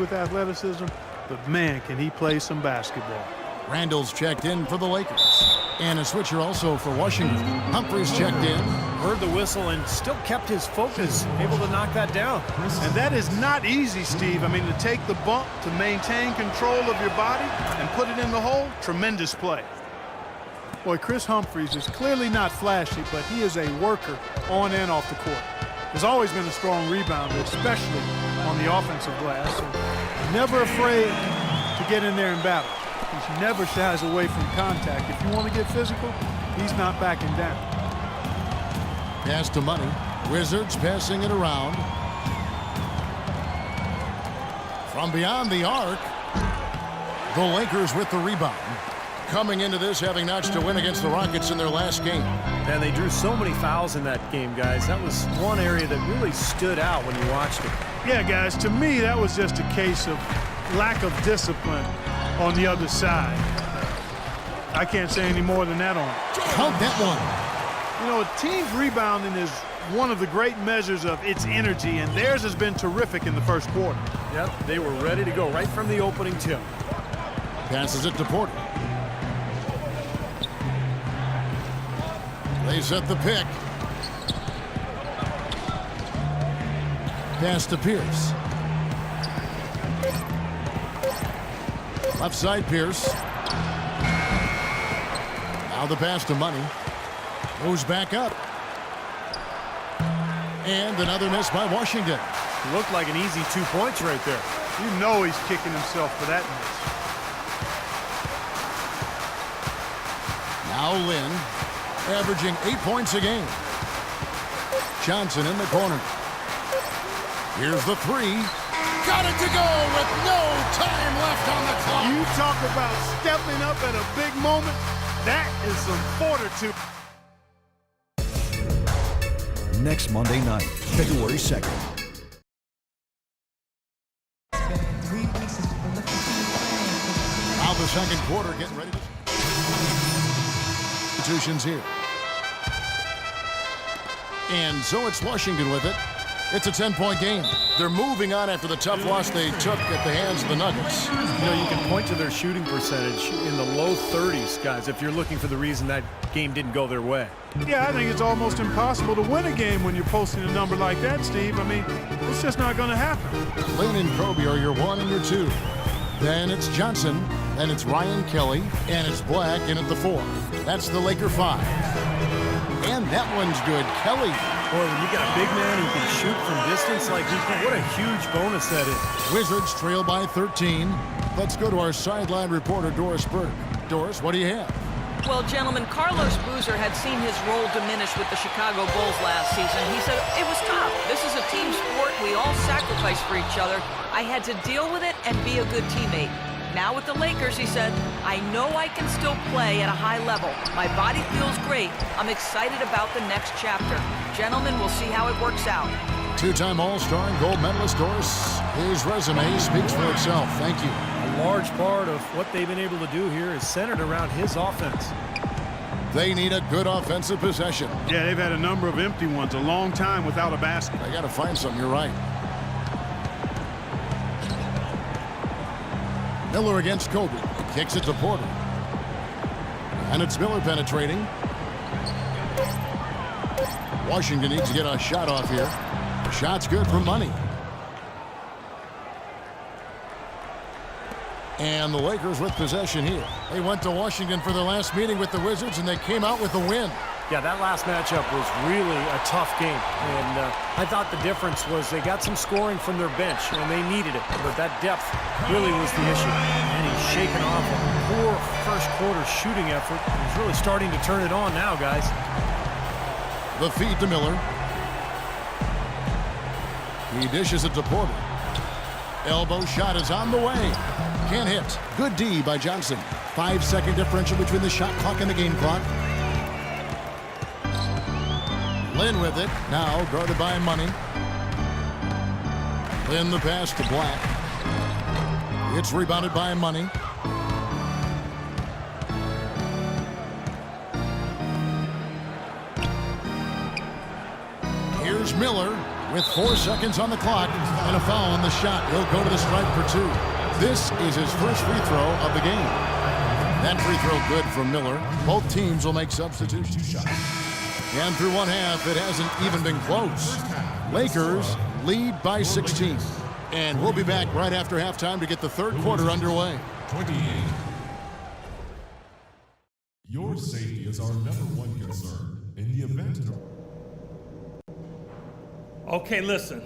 with athleticism, but man, can he play some basketball. Randall's checked in for the Lakers. And a switcher also for Washington. Humphries checked in. Heard the whistle and still kept his focus, able to knock that down. And that is not easy, Steve. I mean, to take the bump, to maintain control of your body, and put it in the hole, tremendous play. Boy, Chris Humphries is clearly not flashy, but he is a worker on and off the court. Has always been a strong rebounder, especially on the offensive glass. And never afraid to get in there and battle. He never shies away from contact. If you want to get physical, he's not backing down. Pass to Money. Wizards passing it around. From beyond the arc, the Lakers with the rebound. Coming into this having notched a win against the Rockets in their last game. And they drew so many fouls in that game, guys. That was one area that really stood out when you watched it. Yeah, guys, to me, that was just a case of lack of discipline on the other side. I can't say any more than that on it. Count that one. You know, a team's rebounding is one of the great measures of its energy, and theirs has been terrific in the first quarter. Yep, they were ready to go right from the opening tip. Passes it to Porter. They set the pick. Pass to Pierce. Left side, Pierce. Now the pass to Money. Moves back up. And another miss by Washington. It looked like an easy 2 points right there. You know he's kicking himself for that miss. Now Lynn, averaging 8 points a game. Johnson in the corner. Here's the three. Got it to go with no time left on the clock. You talk about stepping up at a big moment. That is some fortitude. Next Monday night, February 2nd. Now the second quarter getting ready to... Institutions here. And so it's Washington with it. It's a 10-point game. They're moving on after the tough loss they took at the hands of the Nuggets. You know, you can point to their shooting percentage in the low 30s, guys, if you're looking for the reason that game didn't go their way. Yeah, I think it's almost impossible to win a game when you're posting a number like that, Steve. I mean, it's just not going to happen. Lynn and Kobe are your 1 and your 2. Then it's Johnson, then it's Ryan Kelly, and it's Black in at the 4. That's the Laker 5. And that one's good. Kelly. Boy, when you got a big man who can shoot from distance like he can, what a huge bonus that is. Wizards trail by 13. Let's go to our sideline reporter, Doris Burke. Doris, what do you have? Well, gentlemen, Carlos Boozer had seen his role diminish with the Chicago Bulls last season. He said, it was tough. This is a team sport. We all sacrifice for each other. I had to deal with it and be a good teammate. Now with the Lakers, he said, I know I can still play at a high level. My body feels great. I'm excited about the next chapter. Gentlemen, we'll see how it works out. Two-time All-Star and gold medalist Doris. His resume speaks for itself. Thank you. A large part of what they've been able to do here is centered around his offense. They need a good offensive possession. Yeah, they've had a number of empty ones, a long time without a basket. They got to find something. You're right. Miller against Kobe. Kicks it to Porter. And it's Miller penetrating. Washington needs to get a shot off here. The shot's good for Money. And the Lakers with possession here. They went to Washington for their last meeting with the Wizards, and they came out with a win. Yeah, that last matchup was really a tough game. And I thought the difference was they got some scoring from their bench, and they needed it. But that depth really was the issue. And he's shaken off a poor first quarter shooting effort. He's really starting to turn it on now, guys. The feed to Miller. He dishes it to Porter. Elbow shot is on the way. Can't hit. Good D by Johnson. 5-second differential between the shot clock and the game clock. Lynn with it. Now guarded by Money. Lynn the pass to Black. It's rebounded by Money. Here's Miller. with 4 seconds on the clock and a foul on the shot. He'll go to the stripe for 2. This is his first free throw of the game. That free throw good from Miller. Both teams will make substitutions. And through one half, it hasn't even been close. Lakers lead by 16. And we'll be back right after halftime to get the third quarter underway. 28. Your safety is our #1 concern in the event of... Okay, listen.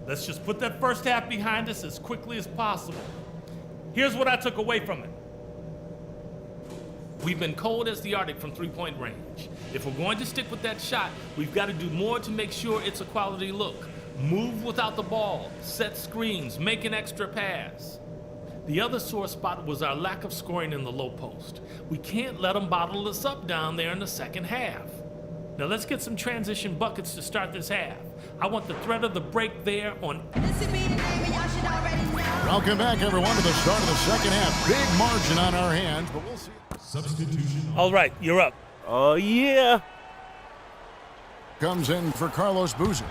Let's just put that first half behind us as quickly as possible. Here's what I took away from it. We've been cold as the Arctic from three-point range. If we're going to stick with that shot, we've got to do more to make sure it's a quality look. Move without the ball, set screens, make an extra pass. The other sore spot was our lack of scoring in the low post. We can't let them bottle us up down there in the second half. Now let's get some transition buckets to start this half. I want the threat of the break there on... Welcome back, everyone, to the start of the second half. Big margin on our hands, but we'll see. Substitution. All right, you're up. Oh, yeah. Comes in for Carlos Boozer.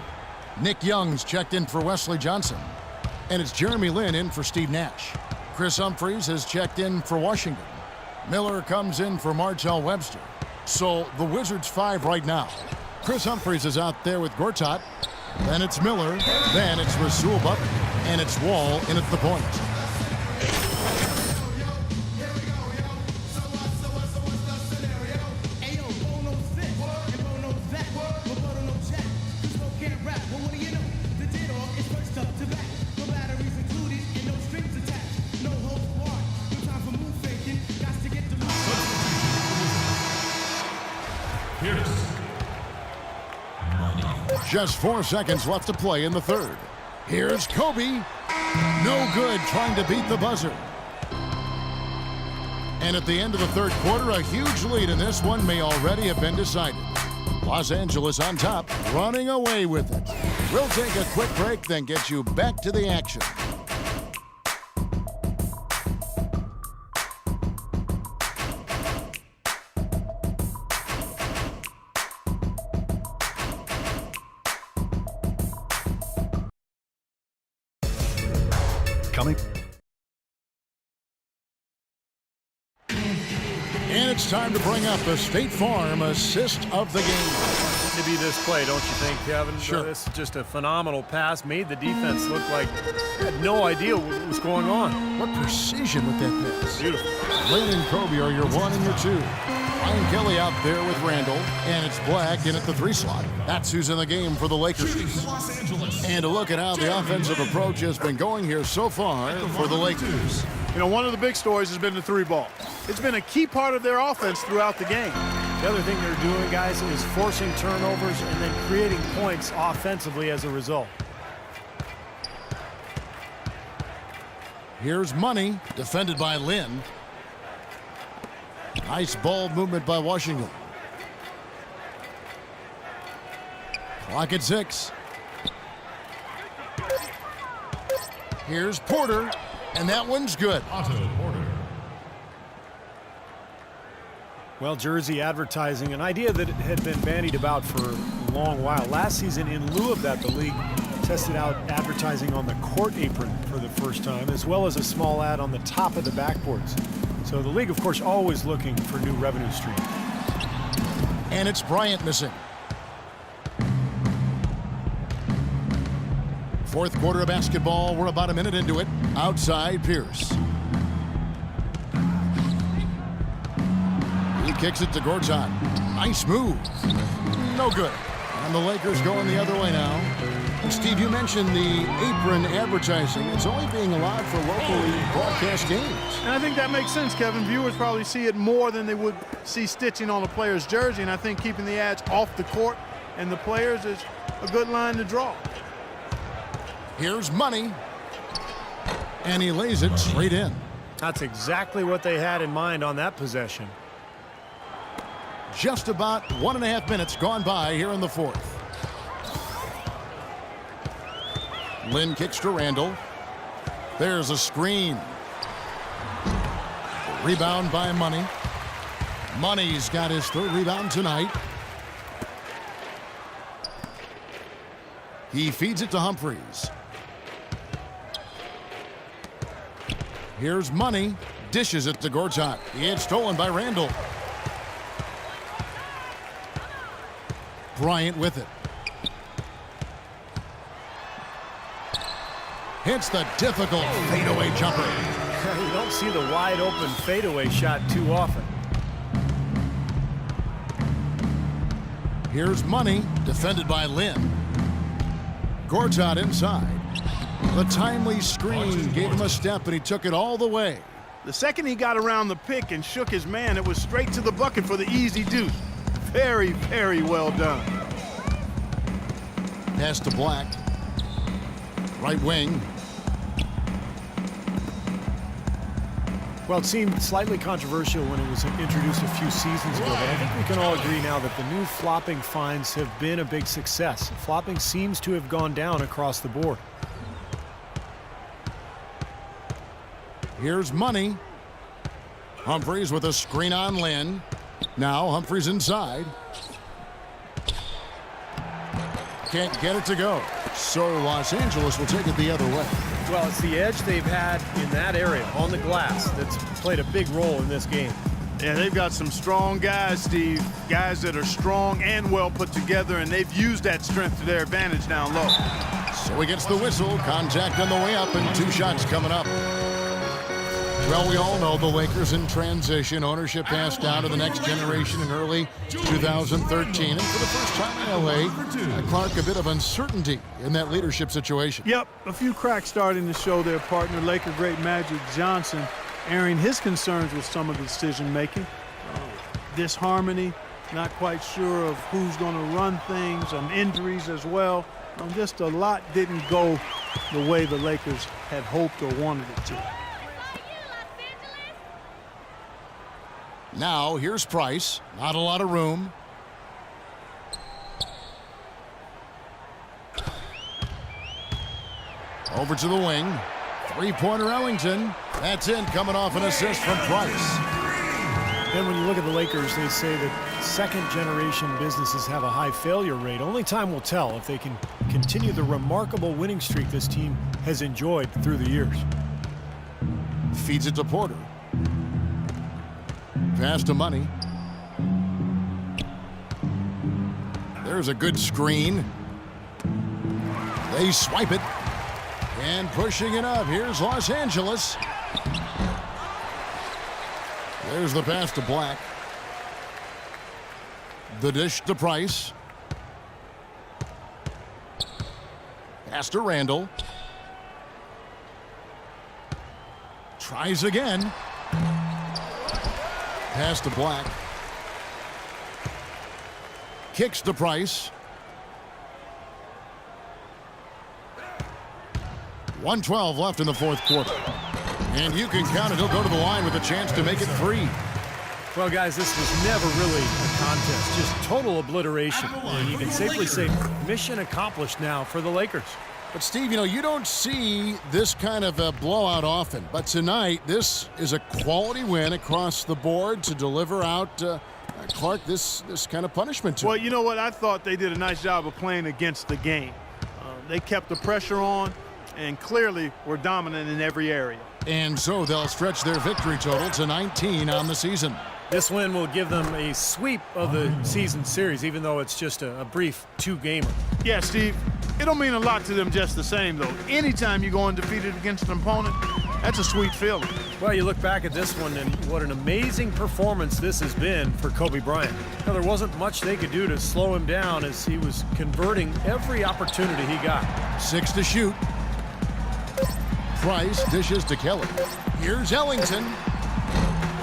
Nick Young's checked in for Wesley Johnson. And it's Jeremy Lin in for Steve Nash. Chris Humphries has checked in for Washington. Miller comes in for Martell Webster. So the Wizards 5 right now. Chris Humphries is out there with Gortat. Then it's Miller. Then it's Rasul Butler. And it's Wall in at the point. Just 4 seconds left to play in the third. Here's Kobe. No good, trying to beat the buzzer. And at the end of the third quarter, a huge lead in this one may already have been decided. Los Angeles on top, running away with it. We'll take a quick break, then get you back to the action. Coming. And it's time to bring up the State Farm assist of the game. To be this play, don't you think, Kevin? Sure. This is just a phenomenal pass. Made the defense look like they had no idea what was going on. What precision with that pass. Beautiful. Lane and Kobe are your 1 and your 2. Ryan Kelly out there with Randall, and it's Black in at the 3 slot. That's who's in the game for the Lakers. Los Angeles. And a look at how the offensive approach has been going here so far for the Lakers. You know, one of the big stories has been the 3-ball. It's been a key part of their offense throughout the game. The other thing they're doing, guys, is forcing turnovers and then creating points offensively as a result. Here's Money, defended by Lin. Nice ball movement by Washington. Clock at 6. Here's Porter, and that one's good. Otto Porter. Well, jersey advertising, an idea that had been bandied about for a long while. Last season, in lieu of that, the league tested out advertising on the court apron for the first time, as well as a small ad on the top of the backboards. So the league, of course, always looking for new revenue streams. And it's Bryant missing. Fourth quarter of basketball. We're about a minute into it. Outside, Pierce. He kicks it to Gortat. Nice move. No good. And the Lakers going the other way now. Steve, you mentioned the apron advertising. It's only being allowed for locally broadcast games. And I think that makes sense, Kevin. Viewers probably see it more than they would see stitching on a player's jersey, and I think keeping the ads off the court and the players is a good line to draw. Here's Money, and he lays it straight in. That's exactly what they had in mind on that possession. Just about 1.5 minutes gone by here in the fourth. Lin kicks to Randall. There's a screen. Rebound by Money. Money's got his third rebound tonight. He feeds it to Humphries. Here's Money. Dishes it to Gortat. It's stolen by Randall. Bryant with it. Hits the difficult fadeaway jumper. You don't see the wide open fadeaway shot too often. Here's Money, defended by Lynn. Gortat inside. The timely screen gave him a step, and he took it all the way. The second he got around the pick and shook his man, it was straight to the bucket for the easy deuce. Very, very well done. Pass to Black. Right wing. Well, it seemed slightly controversial when it was introduced a few seasons ago, but I think we can all agree now that the new flopping fines have been a big success. Flopping seems to have gone down across the board. Here's Money. Humphries with a screen on Lynn. Now Humphries inside. Can't get it to go. So Los Angeles will take it the other way. Well, it's the edge they've had in that area on the glass that's played a big role in this game. Yeah, they've got some strong guys, Steve. Guys that are strong and well put together, and they've used that strength to their advantage down low. So he gets the whistle. Contact on the way up, and 2 shots coming up. Well, we all know the Lakers in transition. Ownership passed down to the next generation in early 2013. And for the first time in L.A., Clark, a bit of uncertainty in that leadership situation. Yep, a few cracks starting to show their partner, Laker great Magic Johnson, airing his concerns with some of the decision-making. Disharmony, not quite sure of who's going to run things, injuries as well. Just a lot didn't go the way the Lakers had hoped or wanted it to. Now, here's Price. Not a lot of room. Over to the wing. Three-pointer Ellington. That's in, coming off an assist from Price. And when you look at the Lakers, they say that second-generation businesses have a high failure rate. Only time will tell if they can continue the remarkable winning streak this team has enjoyed through the years. Feeds it to Porter. Pass to Money. There's a good screen. They swipe it. And pushing it up. Here's Los Angeles. There's the pass to Black. The dish to Price. Pass to Randall. Tries again. Pass to Black. Kicks to Price. 1:12 left in the fourth quarter. And you can count it. He'll go to the line with a chance to make it 3. Well, guys, this was never really a contest. Just total obliteration. And you can safely say mission accomplished now for the Lakers. But, Steve, you don't see this kind of a blowout often. But tonight, this is a quality win across the board to deliver out, Clark, this kind of punishment to Well, him. you know what? I thought they did a nice job of playing against the game. They kept the pressure on and clearly were dominant in every area. And so they'll stretch their victory total to 19 on the season. This win will give them a sweep of the season series, even though it's just a brief 2-gamer. Yeah, Steve, it'll mean a lot to them just the same, though. Anytime you go undefeated against an opponent, that's a sweet feeling. Well, you look back at this one, and what an amazing performance this has been for Kobe Bryant. Now, there wasn't much they could do to slow him down as he was converting every opportunity he got. 6 to shoot. Price dishes to Kelly. Here's Ellington.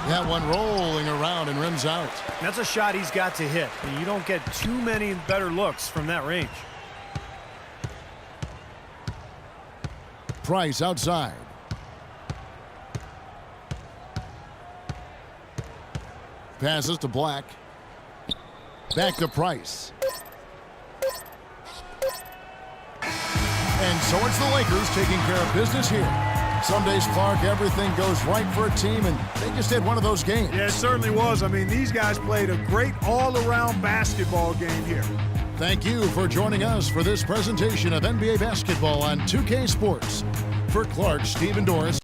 That one rolling around and rims out. That's a shot he's got to hit. And you don't get too many better looks from that range. Price outside. Passes to Black. Back to Price. And so it's the Lakers taking care of business here. Some days, Clark, everything goes right for a team, and they just had one of those games. Yeah, it certainly was. I mean, these guys played a great all-around basketball game here. Thank you for joining us for this presentation of NBA basketball on 2K Sports. For Clark, Stephen Doris.